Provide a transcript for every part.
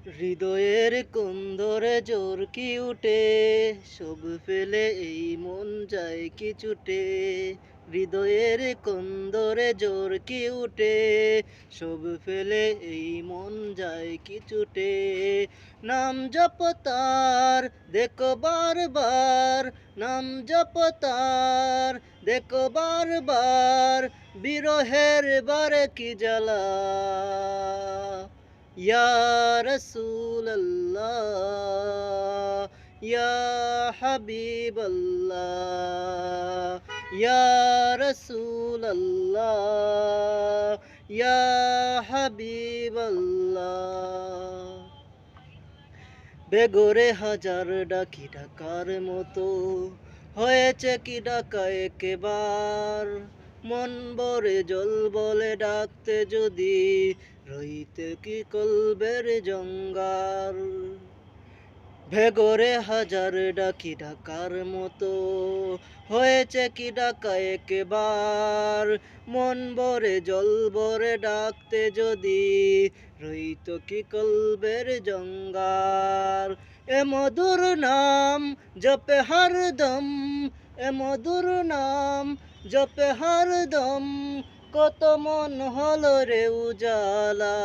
হৃদয়ের কুন্দরে জোর কি উঠে, সব ফেলে এই মন যায় কি ছুটে। হৃদয়ের কুন্দরে জোর কি উঠে, সব ফেলে এই মন যায় কি ছুটে। নাম জপ তার দেখো বারবার, নাম জপ তার দেখো বারবার, বিরহের বারে কি জ্বালা। ইয়া রাসূলুল্লাহ, ইয়া হাবিবাল্লাহ, ইয়া রাসূলুল্লাহ, ইয়া হাবিবাল্লাহ। বেঘরে হাজার ডাকি ডাকার মতো, হয়েছে কি ডাকা একেবার। মন ভরে জল বলে ডাকতে যদি, রইতে কি কলবের জঙ্গার। ভেগরে হাজার ডাকি ডাকার মতো, হয়েছে কি ডাকা একেবার। মন ভরে জল ভরে ডাকতে যদি, রইত কি কলবের জঙ্গার। এ মধুর নাম জপে হরদম, এ মধুর নাম জপে হরদম, কত মন হলো রে উজালা।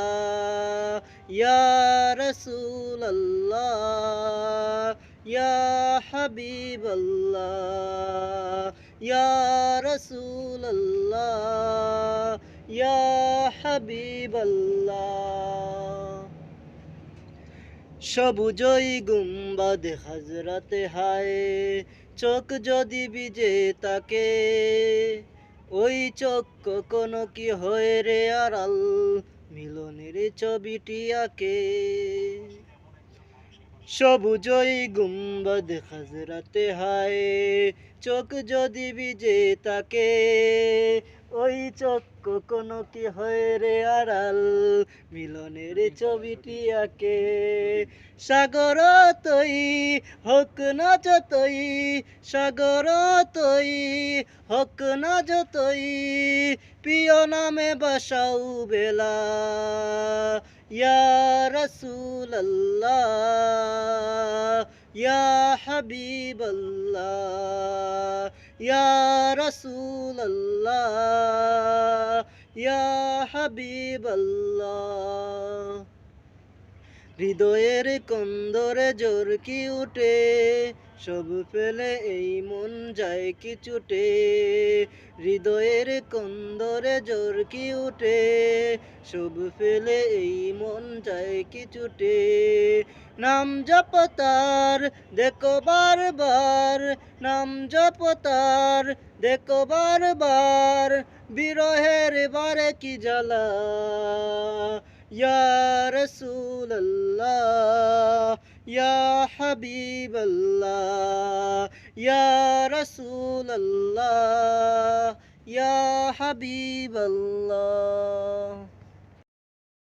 ইয়া রাসূলুল্লাহ, ইয়া হাবিবাল্লাহ, ইয়া রাসূলুল্লাহ, ইয়া হাবিবাল্লাহ। সবুজই গুম্বাদ হাজরাতে হায়, চোখ যদি ভিজে তাকে, ওই চোখ কখনো কি হয় রে আড়াল, মিলনের ছবিটি আঁকে। সবুজই গুম্বাদ হাজরাতে হায়, চোখ যদি ভিজে তাকে, ওই চোখ কখনো কি হয় রে আড়াল, মিলনের ছবিটি আঁকে। সাগর তৈ হোক না যতই, সাগর তৈ হোক না যতই, প্রিয় নামে বাসাও বেলা। ইয়া রাসূলুল্লাহ, ইয়া হাবিবাল্লাহ, ইয়া রাসূলুল্লাহ, ইয়া হাবিবাল্লাহ। হৃদয়ের কন্দরে জোর কি উঠে, সব ফেলে এই মন যায় কি ছুটে। হৃদয়ের কন্দরে জোর কি উঠে, সব ফেলে এই মন যায় কি ছুটে। নাম জপ তার দেখো বারবার, নাম জপ তার দেখো বারবার, বিরহের বারে কি জ্বালা। ইয়া রাসূলুল্লাহ, ইয়া হাবিবাল্লাহ, ইয়া রাসূলুল্লাহ, ইয়া হাবিবাল্লাহ।